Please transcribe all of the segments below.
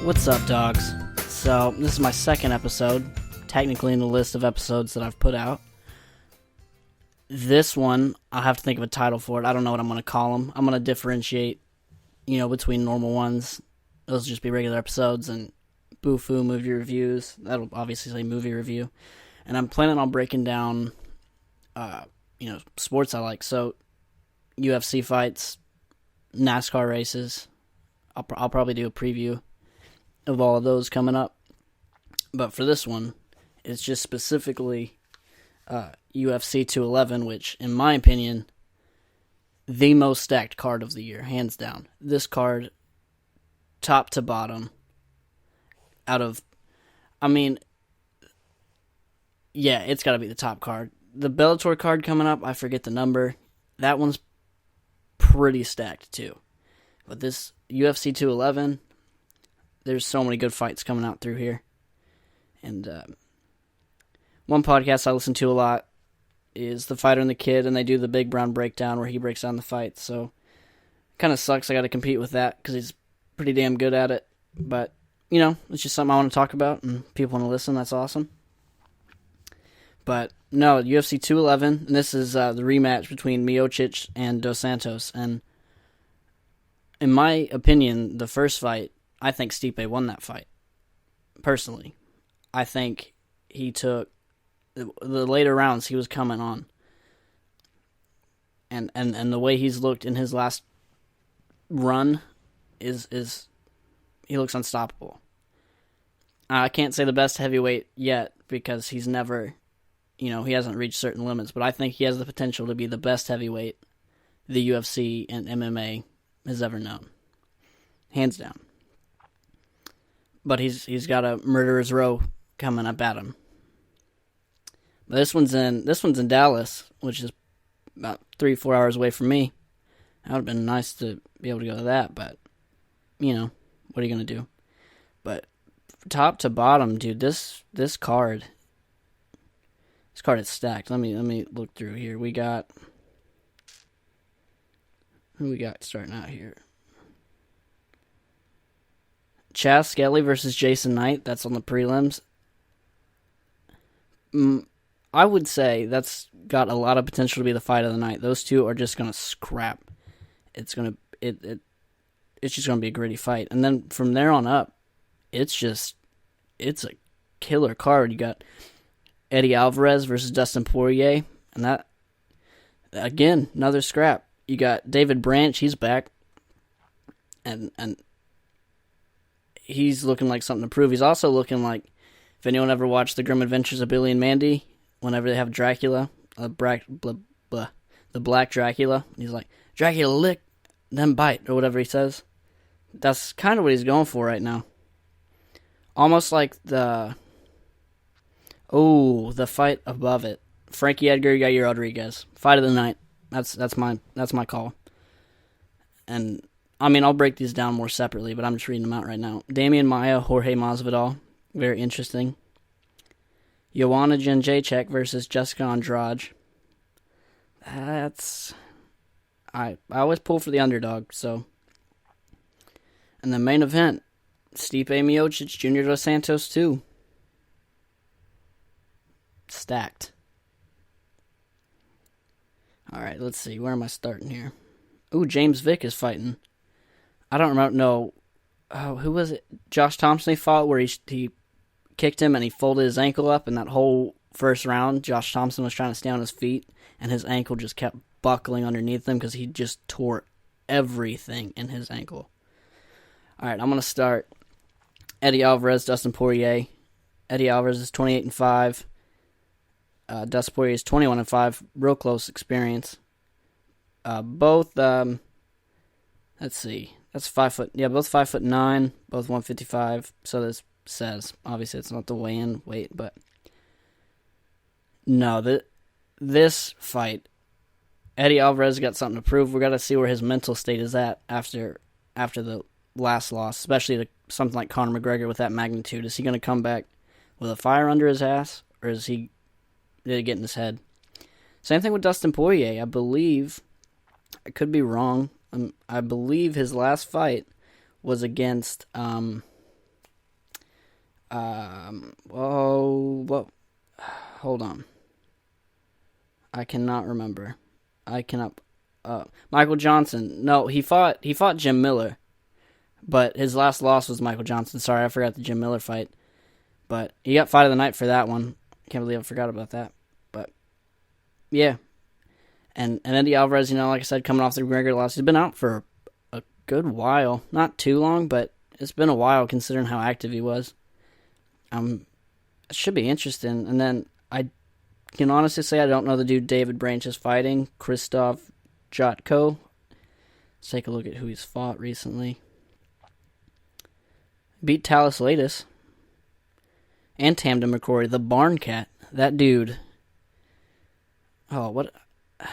What's up, dogs? So, this is my second episode, technically in the list of episodes that I've put out. This one, I'll have to think of a title for it. I don't know what I'm going to call them. I'm going to differentiate, between normal ones. Those will just be regular episodes, and BUFU movie reviews. That'll obviously say movie review. And I'm planning on breaking down, sports I like. So, UFC fights, NASCAR races. I'll probably do a preview of all of those coming up. But for this one, it's just specifically UFC 211, which, in my opinion, the most stacked card of the year, hands down. This card, top to bottom, it's got to be the top card. The Bellator card coming up, I forget the number. That one's pretty stacked, too. But this UFC 211, there's so many good fights coming out through here. And one podcast I listen to a lot is The Fighter and the Kid, and they do the Big Brown Breakdown where he breaks down the fights. So, kind of sucks I got to compete with that because he's pretty damn good at it. But, it's just something I want to talk about, and people want to listen. That's awesome. But, no, UFC 211, and this is the rematch between Miocic and Dos Santos. And in my opinion, the first fight, I think Stipe won that fight. Personally. I think he took the later rounds he was coming on. And the way he's looked in his last run is he looks unstoppable. I can't say the best heavyweight yet because he's never, he hasn't reached certain limits, but I think he has the potential to be the best heavyweight the UFC and MMA has ever known. Hands down. But he's got a murderer's row coming up at him. But this one's in Dallas, which is about 3-4 hours away from me. That would have been nice to be able to go to that, but what are you gonna do? But top to bottom, dude, this card is stacked. Let me look through here. Who we got starting out here? Chaz Skelly versus Jason Knight. That's on the prelims. I would say that's got a lot of potential to be the fight of the night. Those two are just gonna scrap. It's just gonna be a gritty fight. And then from there on up, it's a killer card. You got Eddie Alvarez versus Dustin Poirier, and that again another scrap. You got David Branch. He's back, and he's looking like something to prove. He's also looking like, if anyone ever watched The Grim Adventures of Billy and Mandy, whenever they have Dracula, the Black Dracula, he's like, Dracula lick, then bite, or whatever he says. That's kind of what he's going for right now. Almost like the fight above it. Frankie Edgar, Yair Rodriguez. Fight of the night. That's my call. And I'll break these down more separately, but I'm just reading them out right now. Damian Maia, Jorge Masvidal. Very interesting. Joanna Jędrzejczyk versus Jessica Andrade. I always pull for the underdog, so. And the main event, Stipe Miocic, Jr. Dos Santos 2. Stacked. Alright, let's see. Where am I starting here? Ooh, James Vick is fighting. I don't remember. No. Oh, who was it? Josh Thompson he fought where he kicked him and he folded his ankle up, and that whole first round, Josh Thompson was trying to stay on his feet, and his ankle just kept buckling underneath him because he just tore everything in his ankle. Alright, I'm going to start Eddie Alvarez, Dustin Poirier. Eddie Alvarez is 28-5. Dustin Poirier is 21-5. Real close experience. Both, let's see. That's 5 foot. Yeah, both 5'9", both 155. So this says, obviously, it's not the weigh-in weight, but no, this fight, Eddie Alvarez got something to prove. We got to see where his mental state is at after the last loss, especially to something like Conor McGregor with that magnitude. Is he going to come back with a fire under his ass, or did it get in his head? Same thing with Dustin Poirier. I believe, I could be wrong. I believe his last fight was against Whoa. Hold on. I cannot remember. I cannot. Michael Johnson. No, he fought Jim Miller, but his last loss was Michael Johnson. Sorry, I forgot the Jim Miller fight. But he got fight of the night for that one. Can't believe I forgot about that. But yeah, and Eddie Alvarez, like I said, coming off the McGregor loss, he's been out for a good while. Not too long, but it's been a while considering how active he was. It should be interesting. And then I can honestly say I don't know the dude David Branch is fighting, Krzysztof Jotko. Let's take a look at who he's fought recently. Beat Talis Latis and Tamden McCrory, the Barn Cat. That dude. Oh, what?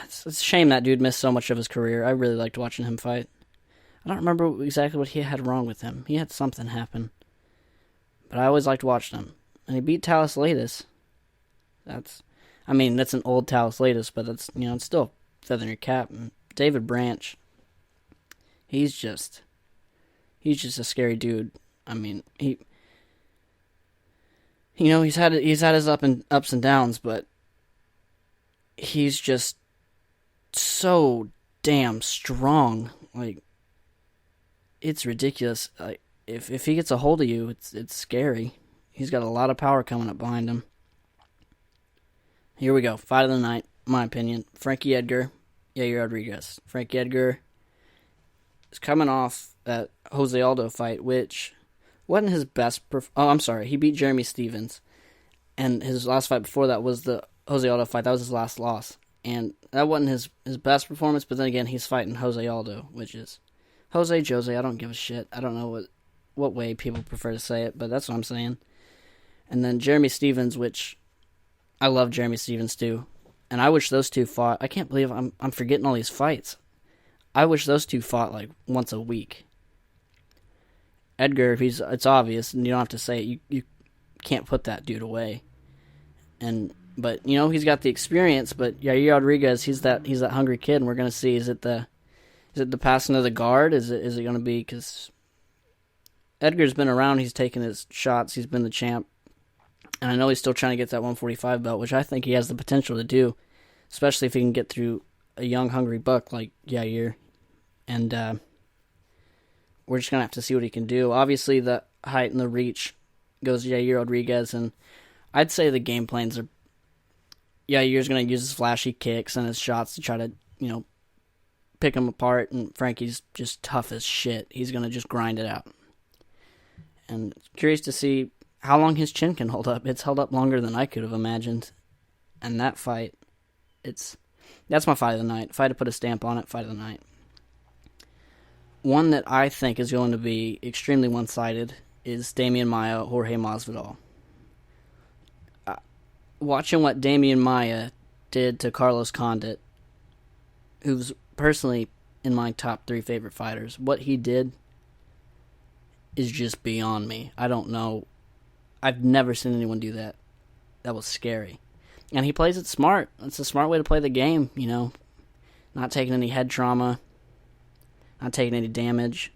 It's a shame that dude missed so much of his career. I really liked watching him fight. I don't remember exactly what he had wrong with him. He had something happen. But I always liked watching him. And he beat Talis Latis. That's an old Talis Latis, but that's, it's still feather in your cap. And David Branch, he's just a scary dude. I mean, he's had his ups and downs, but he's just so damn strong. Like, it's ridiculous. Like, if he gets a hold of you, it's scary. He's got a lot of power coming up behind him. Here we go. Fight of the night, my opinion. Frankie Edgar, Yair Rodriguez. Frankie Edgar is coming off that Jose Aldo fight, which wasn't his best. He beat Jeremy Stevens. And his last fight before that was the Jose Aldo fight. That was his last loss. And that wasn't his best performance, but then again, he's fighting Jose Aldo, which is Jose, I don't give a shit. I don't know what way people prefer to say it, but that's what I'm saying. And then Jeremy Stevens, which I love Jeremy Stevens too. And I wish those two fought. I can't believe I'm forgetting all these fights. I wish those two fought like once a week. Edgar, it's obvious, and you don't have to say it. You can't put that dude away. But he's got the experience. But Yair Rodriguez, he's that hungry kid, and we're gonna see. Is it the passing of the guard? Is it gonna be, because Edgar's been around. He's taken his shots. He's been the champ. And I know he's still trying to get that 145 belt, which I think he has the potential to do, especially if he can get through a young, hungry buck like Yair. And we're just going to have to see what he can do. Obviously, the height and the reach goes to Yair Rodriguez, and I'd say the game plans are Yair's going to use his flashy kicks and his shots to try to, pick him apart, and Frankie's just tough as shit. He's going to just grind it out. And curious to see how long his chin can hold up. It's held up longer than I could have imagined. And that fight, that's my fight of the night. If I had to put a stamp on it, fight of the night. One that I think is going to be extremely one-sided is Damian Maia, Jorge Masvidal. Watching what Damian Maia did to Carlos Condit, who's personally in my top 3 favorite fighters, what he did is just beyond me. I don't know. I've never seen anyone do that. That was scary. And he plays it smart. It's a smart way to play the game, Not taking any head trauma. Not taking any damage.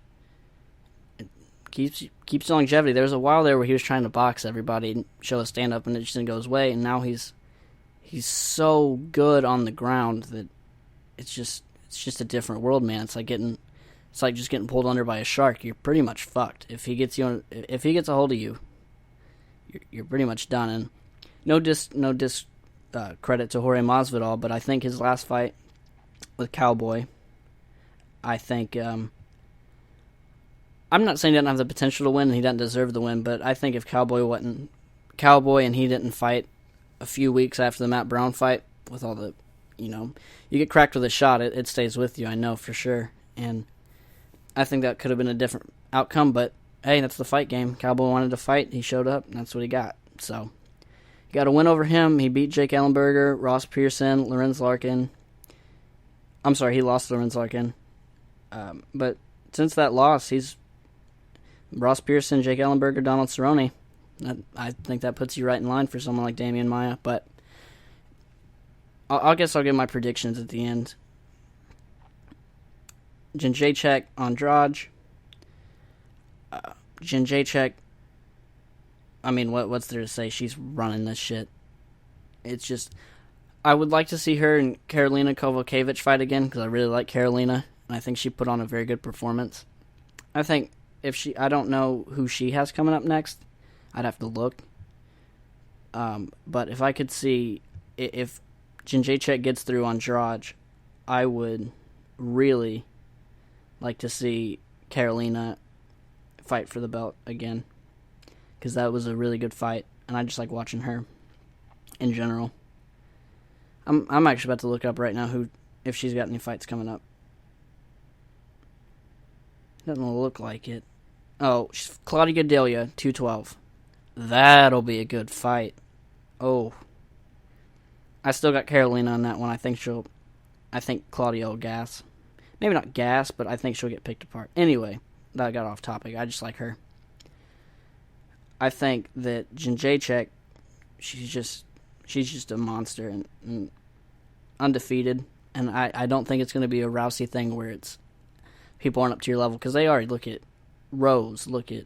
It keeps longevity. There was a while there where he was trying to box everybody and show a stand-up, and it just didn't go his way. And now he's so good on the ground that it's just a different world, man. It's like just getting pulled under by a shark. You're pretty much fucked. If he gets a hold of you, you're pretty much done. And no credit to Jorge Masvidal, but I think his last fight with Cowboy, I think I'm not saying he doesn't have the potential to win and he doesn't deserve the win, but I think if Cowboy and he didn't fight a few weeks after the Matt Brown fight with all the, you get cracked with a shot, it stays with you, I know for sure. And I think that could have been a different outcome, but hey, that's the fight game. Cowboy wanted to fight. He showed up, and that's what he got. So, he got a win over him. He beat Jake Ellenberger, Ross Pearson, Lorenz Larkin. I'm sorry, he lost Lorenz Larkin. But since that loss, he's Ross Pearson, Jake Ellenberger, Donald Cerrone. I think that puts you right in line for someone like Damian Maia. But I guess I'll give my predictions at the end. Jędrzejczyk, Andrade. Jędrzejczyk, I mean, what's there to say? She's running this shit. It's just, I would like to see her and Karolina Kowalkiewicz fight again because I really like Karolina and I think she put on a very good performance. I think I don't know who she has coming up next. I'd have to look. But if I could see if Jędrzejczyk gets through on Andrade, I would really like to see Karolina fight for the belt again because that was a really good fight, and I just like watching her in general. I'm actually about to look up right now if she's got any fights coming up. Doesn't look like it. Oh, Claudia Gadelha, 212. That'll be a good fight. Oh. I still got Karolina on that one. I think Claudia will gas. Maybe not gas, but I think she'll get picked apart. Anyway, that got off topic. I just like her. I think that Jędrzejczyk, she's just a monster and undefeated. And I don't think it's going to be a Rousey thing where it's people aren't up to your level because they already look at Rose, look at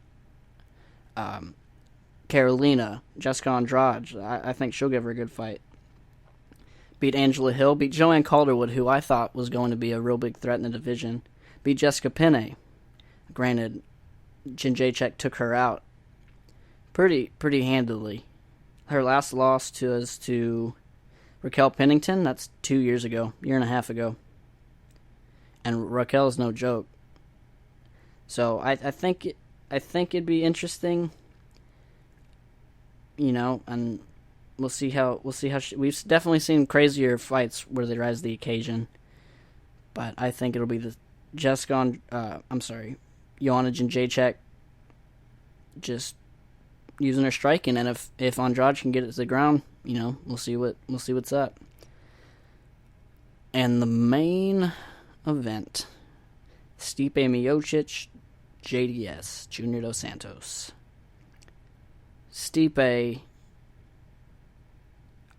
Karolina, Jessica Andrade. I think she'll give her a good fight. Beat Angela Hill, beat Joanne Calderwood, who I thought was going to be a real big threat in the division. Beat Jessica Penne. Granted, Jędrzejczyk took her out pretty handily. Her last loss was to Raquel Pennington. That's 2 years ago, year and a half ago. And Raquel is no joke. So I think it'd be interesting, and we'll see how we've definitely seen crazier fights where they rise to the occasion. But I think it'll be the Joanna Jędrzejczyk just using her striking, and if Andrade can get it to the ground, we'll see what's up. And the main event, Stipe Miocic, JDS, Junior Dos Santos. Stipe,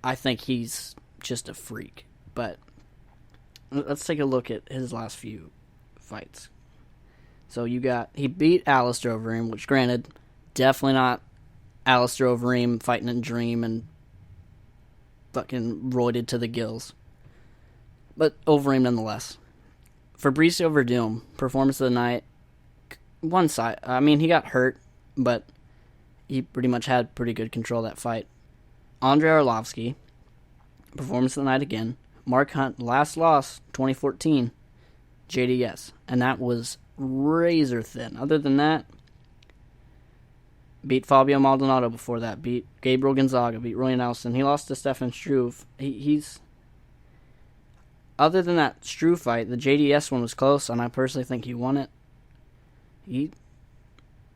I think he's just a freak, but let's take a look at his last few fights. So he beat Alistair Overeem, which granted, definitely not Alistair Overeem fighting in Dream and fucking roided to the gills. But Overeem nonetheless. Fabricio Verdum, performance of the night, one side. I mean, he got hurt, but he pretty much had pretty good control of that fight. Andrei Arlovsky, performance of the night again. Mark Hunt, last loss, 2014, JDS. And that was razor thin. Other than that, beat Fabio Maldonado before that. Beat Gabriel Gonzaga. Beat Roy Nelson. He lost to Stefan Struve. He's... Other than that Struve fight, the JDS one was close, and I personally think he won it.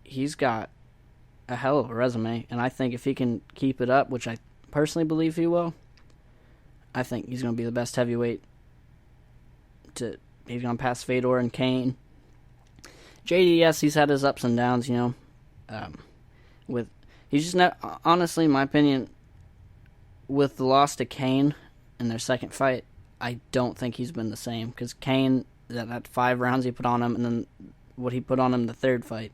He's got a hell of a resume, and I think if he can keep it up, which I personally believe he will, I think he's going to be the best heavyweight. He's going to pass Fedor and Kane. JDS, he's had his ups and downs, he's just not, honestly, in my opinion, with the loss to Kane in their second fight, I don't think he's been the same, because Kane, that 5 rounds he put on him, and then what he put on him the third fight,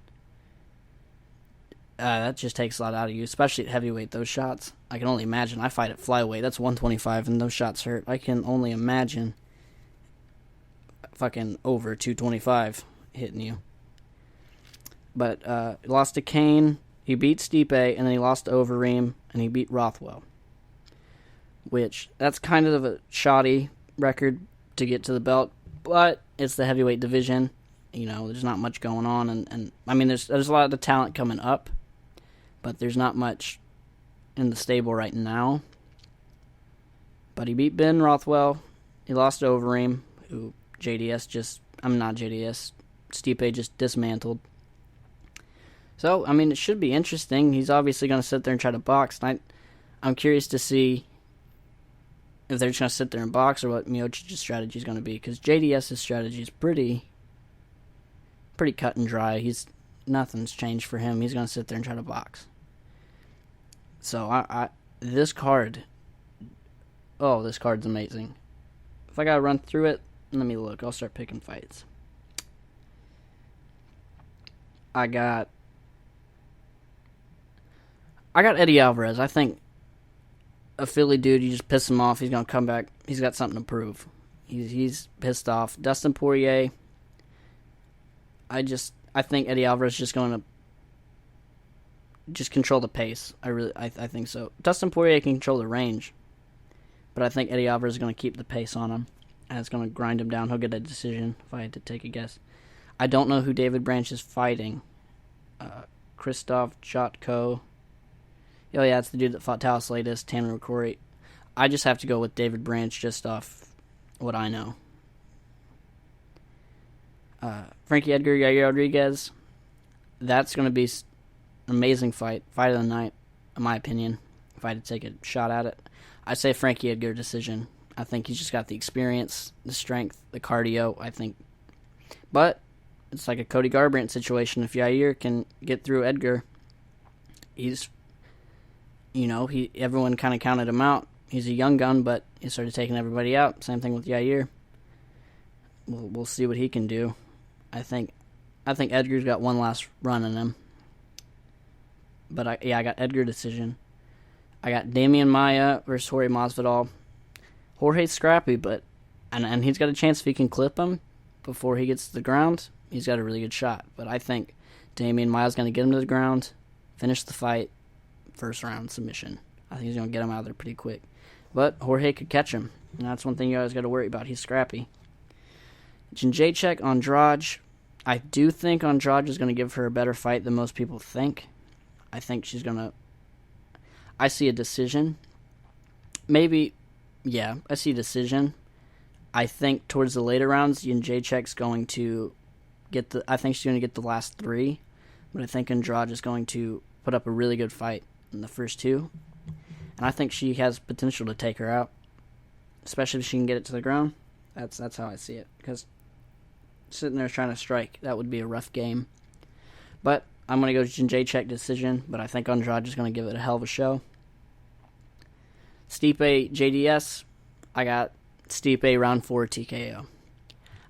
that just takes a lot out of you, especially at heavyweight, those shots. I can only imagine. I fight at flyweight, that's 125, and those shots hurt. I can only imagine fucking over 225 hitting you. But he lost to Kane, he beat Stipe, and then he lost to Overeem, and he beat Rothwell. Which, that's kind of a shoddy record to get to the belt, but it's the heavyweight division. There's not much going on, and I mean, there's a lot of the talent coming up, but there's not much in the stable right now. But he beat Ben Rothwell. He lost to Overeem, who Stipe just dismantled. So, I mean, it should be interesting. He's obviously going to sit there and try to box. And I'm curious to see if they're just going to sit there and box or what Miocic's strategy is going to be. Because JDS's strategy is pretty cut and dry. Nothing's changed for him. He's going to sit there and try to box. So, this card's amazing. If I got to run through it, let me look. I'll start picking fights. I got I got Eddie Alvarez. I think a Philly dude, you just piss him off, he's going to come back. He's got something to prove. He's pissed off. Dustin Poirier, I think Eddie Alvarez is just going to just control the pace. I think so. Dustin Poirier can control the range, but I think Eddie Alvarez is going to keep the pace on him, and it's going to grind him down. He'll get a decision, if I had to take a guess. I don't know who David Branch is fighting. Christoph Jotko. Oh, yeah, it's the dude that fought Talis Latis, Tanner Corey. I just have to go with David Branch just off what I know. Frankie Edgar, Yair Rodriguez. That's going to be an amazing fight. Fight of the night, in my opinion, if I had to take a shot at it. I say Frankie Edgar decision. I think he's just got the experience, the strength, the cardio, I think. But it's like a Cody Garbrandt situation. If Yair can get through Edgar, he's... everyone kind of counted him out. He's a young gun, but he started taking everybody out. Same thing with Yair. We'll see what he can do. I think Edgar's got one last run in him. But I got Edgar decision. I got Damian Maia versus Jorge Masvidal. Jorge's scrappy, but and he's got a chance if he can clip him before he gets to the ground. He's got a really good shot. But I think Damian Maia's going to get him to the ground, finish the fight. First round submission. I think he's going to get him out of there pretty quick. But Jorge could catch him. And that's one thing you always got to worry about. He's scrappy. Jędrzejczyk, Andrade. I do think Andrade is going to give her a better fight than most people think. I think she's going to... I see a decision. Maybe... Yeah, I see a decision. I think towards the later rounds, Jędrzejczyk's going to get the... I think she's going to get the last 3. But I think Andrade is going to put up a really good fight in the first 2. And I think she has potential to take her out, especially if she can get it to the ground. That's how I see it. Because sitting there trying to strike, that would be a rough game. But I'm going to go Jędrzejczyk decision, but I think Andrade is going to give it a hell of a show. Stipe JDS, I got Stipe round 4 TKO.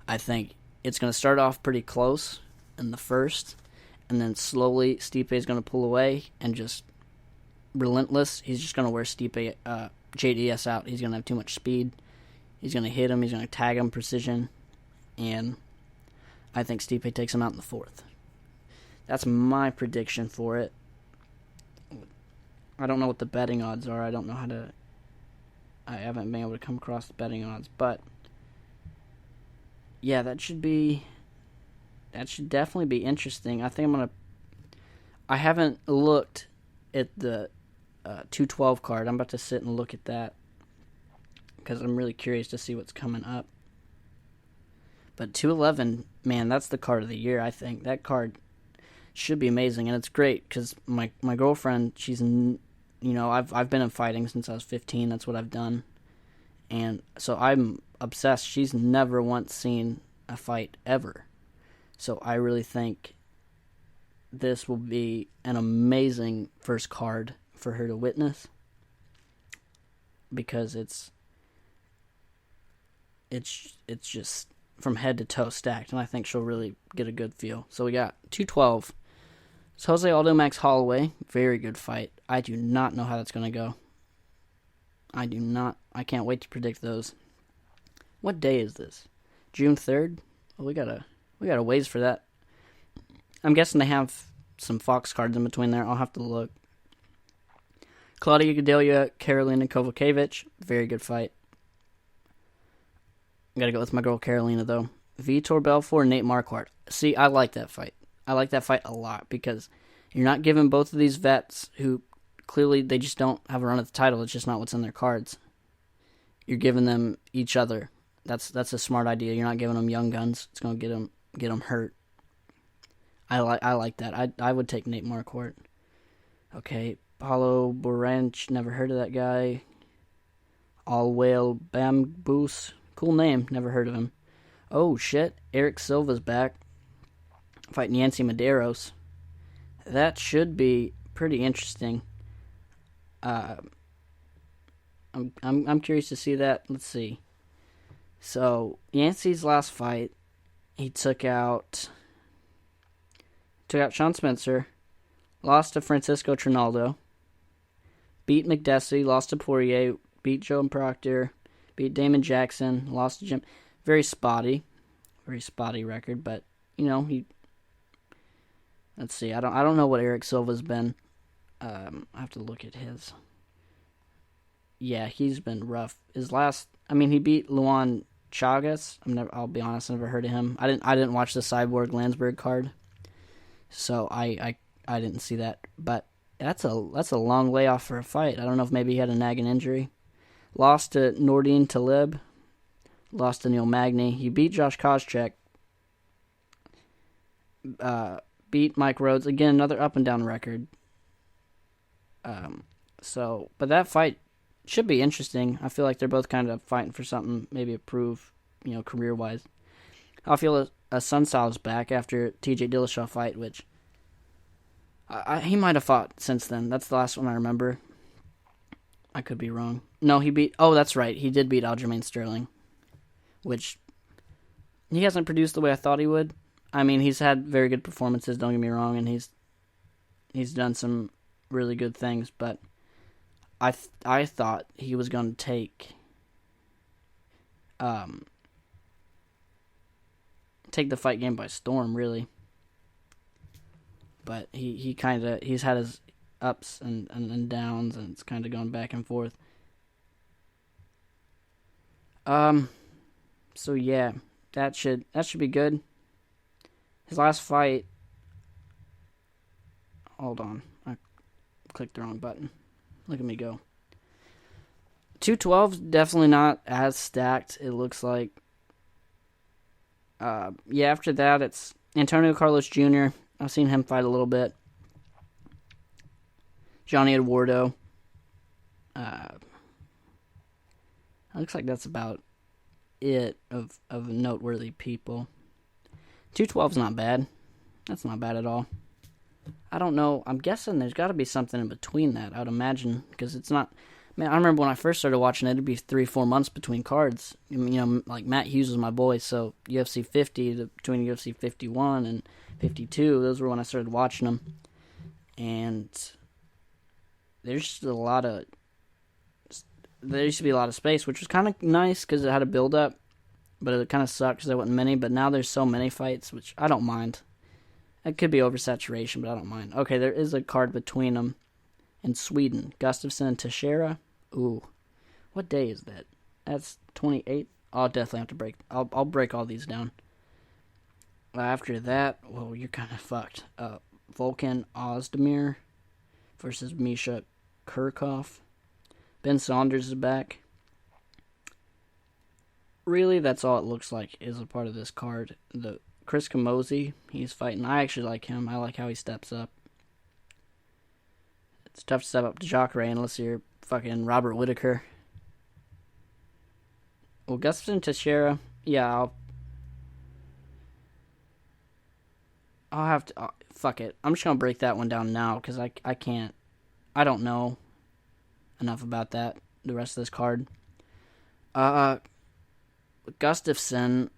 I think it's going to start off pretty close in the first, and then slowly Stipe is going to pull away and just relentless. He's just going to wear Stipe JDS out. He's going to have too much speed. He's going to hit him. He's going to tag him precision. And I think Stipe takes him out in the 4th. That's my prediction for it. I don't know what the betting odds are. I don't know how to... I haven't been able to come across the betting odds. But, yeah, that should definitely be interesting. I think I'm going to... I haven't looked at the 212 card. I'm about to sit and look at that because I'm really curious to see what's coming up. But 211, man, that's the card of the year, I think. That card should be amazing, and it's great because my girlfriend, she's, I've been in fighting since I was 15. That's what I've done. And so I'm obsessed. She's never once seen a fight ever. So I really think this will be an amazing first card for her to witness because it's just from head to toe stacked, and I think she'll really get a good feel. So we got 212. It's Jose Aldo Max Holloway. Very good fight. I do not know how that's going to go. I do not. I can't wait to predict those. What day is this? June 3rd? Well, we got a ways for that. I'm guessing they have some Fox cards in between there. I'll have to look. Claudia Gadelha, Karolina Kovacevic. Very good fight. I gotta go with my girl Carolina, though. Vitor Belfort, Nate Marquardt. See, I like that fight. I like that fight a lot because you're not giving both of these vets who clearly they just don't have a run at the title. It's just not what's in their cards. You're giving them each other. That's a smart idea. You're not giving them young guns. It's gonna get them hurt. I like that. I would take Nate Marquardt. Okay, Paulo Boranch. Never heard of that guy. Alwale Bamboos. Cool name. Never heard of him. Oh, shit. Eric Silva's back. Fighting Yancy Medeiros. That should be pretty interesting. I'm curious to see that. Let's see. So, Yancy's last fight, he took out Sean Spencer, lost to Francisco Trinaldo, beat McDessie, lost to Poirier, beat Joe Proctor, beat Damon Jackson, lost to Jim. Very spotty record, but he. Let's see. I don't know what Eric Silva's been. I have to look at his. Yeah, he's been rough. He beat Luan Chagas. I'll be honest, I never heard of him. I didn't watch the Cyborg Landsberg card, so I didn't see that. But that's a long layoff for a fight. I don't know if maybe he had a nagging injury. Lost to Nordine Talib. Lost to Neil Magny. He beat Josh Koscheck. Beat Mike Rhodes. Again, another up and down record. But that fight should be interesting. I feel like they're both kind of fighting for something, maybe a prove, career-wise. I feel Sunsal's back after TJ Dillashaw fight, which he might have fought since then. That's the last one I remember. I could be wrong. No, that's right. He did beat Aljamain Sterling, which he hasn't produced the way I thought he would. He's had very good performances, don't get me wrong, and he's done some really good things, but I thought he was going to take the fight game by storm, really. But he's had his ups and downs, and it's kind of gone back and forth. So yeah, that should be good. His last fight. Hold on, I clicked the wrong button. Look at me go. 212's definitely not as stacked, it looks like. After that, it's Antonio Carlos Jr. I've seen him fight a little bit. Johnny Eduardo. Looks like that's about it of noteworthy people. 212's not bad. That's not bad at all. I don't know. I'm guessing there's got to be something in between that, I would imagine, because it's not... Man, I remember when I first started watching it, it'd be 3-4 months between cards. Like Matt Hughes was my boy, so UFC 50 between UFC 51 and 52, those were when I started watching them. And there's just there used to be a lot of space, which was kind of nice because it had a build-up, but it kind of sucked because there wasn't many. But now there's so many fights, which I don't mind. It could be oversaturation, but I don't mind. Okay, there is a card between them in Sweden. Gustafsson and Teixeira. Ooh. What day is that? That's 28th. I'll definitely have to break. I'll break all these down. After that, well, you're kind of fucked. Volkan Ozdemir versus Misha Kirchhoff. Ben Saunders is back. Really, that's all it looks like is a part of this card. The Chris Camozzi, he's fighting. I actually like him. I like how he steps up. It's tough to step up to Jacare unless you're fucking Robert Whittaker. Well, Gustafsson Teixeira, yeah, I'll have to... fuck it. I'm just going to break that one down now because I can't... I don't know enough about that, the rest of this card. Gustafsson,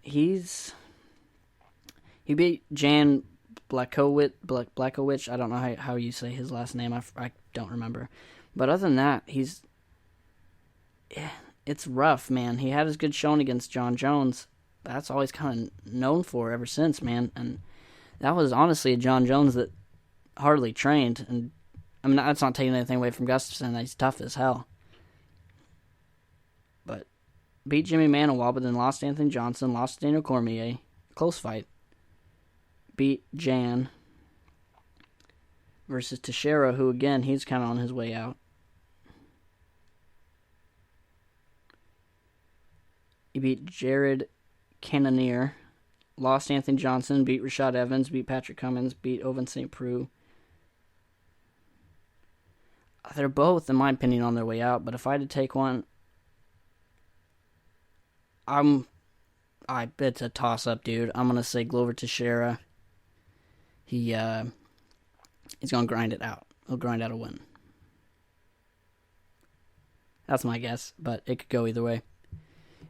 he beat Jan Blachowicz. I don't know how you say his last name. I don't remember. But other than that, it's rough, man. He had his good showing against John Jones. That's all he's kind of known for ever since, man. And that was honestly a John Jones that hardly trained. And that's not taking anything away from Gustafsson. He's tough as hell. But beat Jimmy Manuwa, but then lost to Anthony Johnson, lost to Daniel Cormier. Close fight. Beat Jan versus Teixeira, who, again, he's kind of on his way out. He beat Jared Cannonier, lost Anthony Johnson, beat Rashad Evans, beat Patrick Cummins, beat Owen St. Preux. They're both, in my opinion, on their way out, but if I had to take one, it's a toss-up, dude. I'm going to say Glover Teixeira. He's going to grind it out. He'll grind out a win. That's my guess, but it could go either way.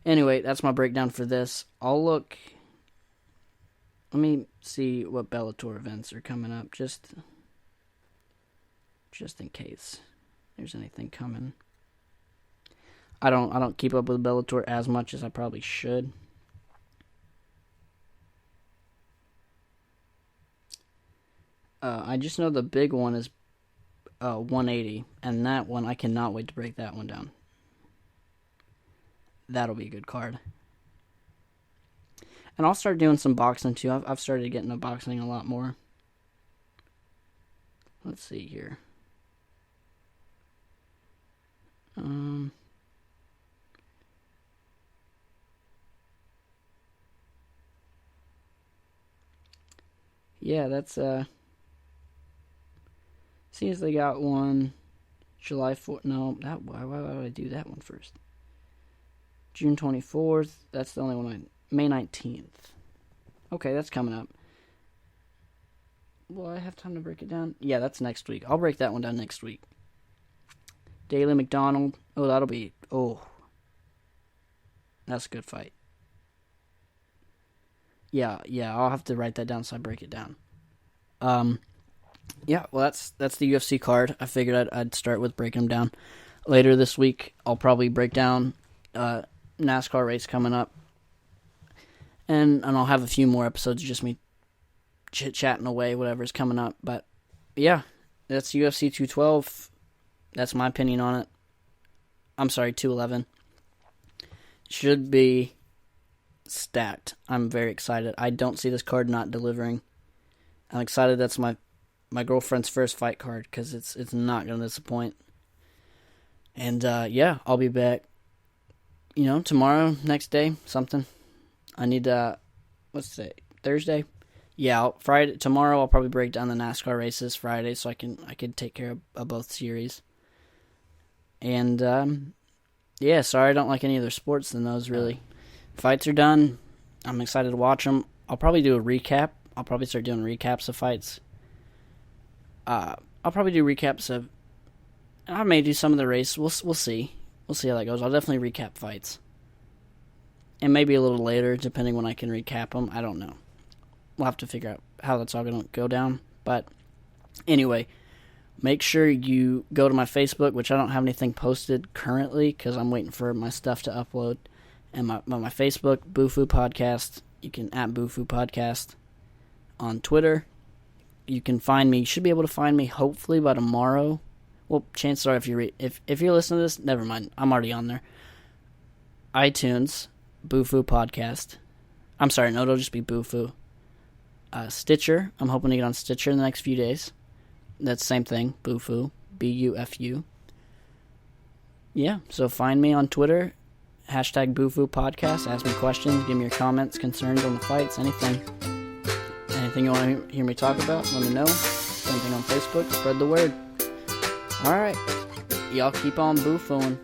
Anyway, that's my breakdown for this. Let me see what Bellator events are coming up, just in case. there's anything coming. I don't keep up with Bellator as much as I probably should. I just know the big one is 180, and that one, I cannot wait to break that one down. That'll be a good card. And I'll start doing some boxing too. I've started getting into boxing a lot more. Let's see here. Yeah, that's see if they got one July 4th. No, why would I do that one first? June 24th. That's the only one. May 19th. Okay, that's coming up. Will I have time to break it down? Yeah, that's next week. I'll break that one down next week. Daly McDonald. Oh, that'll be... Oh. That's a good fight. Yeah, I'll have to write that down so I break it down. Yeah, well, that's the UFC card. I figured I'd start with breaking them down. Later this week, I'll probably break down NASCAR race coming up. And I'll have a few more episodes of just me chit-chatting away, whatever's coming up. But, yeah, that's UFC 212. That's my opinion on it. I'm sorry, 211. Should be stacked. I'm very excited. I don't see this card not delivering. I'm excited that's my girlfriend's first fight card because it's not going to disappoint. And, yeah, I'll be back, tomorrow, next day, something. I need what's today? Thursday? Yeah, tomorrow I'll probably break down the NASCAR races Friday so I can take care of both series. And, yeah, sorry I don't like any other sports than those, really. Fights are done. I'm excited to watch them. I'll probably do a recap. I'll probably start doing recaps of fights. I'll probably do recaps of... I may do some of the race. We'll see. We'll see how that goes. I'll definitely recap fights. And maybe a little later, depending when I can recap them. I don't know. We'll have to figure out how that's all going to go down. But anyway, make sure you go to my Facebook, which I don't have anything posted currently because I'm waiting for my stuff to upload. And my Facebook, BUFU Podcast. You can at BUFU Podcast. On Twitter, you can find me. You should be able to find me hopefully by tomorrow. Well, chances are if you're listening to this, never mind. I'm already on there. iTunes, BUFU Podcast. I'm sorry, no, it'll just be BUFU. Stitcher. I'm hoping to get on Stitcher in the next few days. That's the same thing, BUFU, BUFU. Yeah, so find me on Twitter, hashtag BUFU Podcast. Ask me questions, give me your comments, concerns on the fights, anything. Anything you want to hear me talk about, let me know. Anything on Facebook, spread the word. Alright, y'all keep on BUFUing.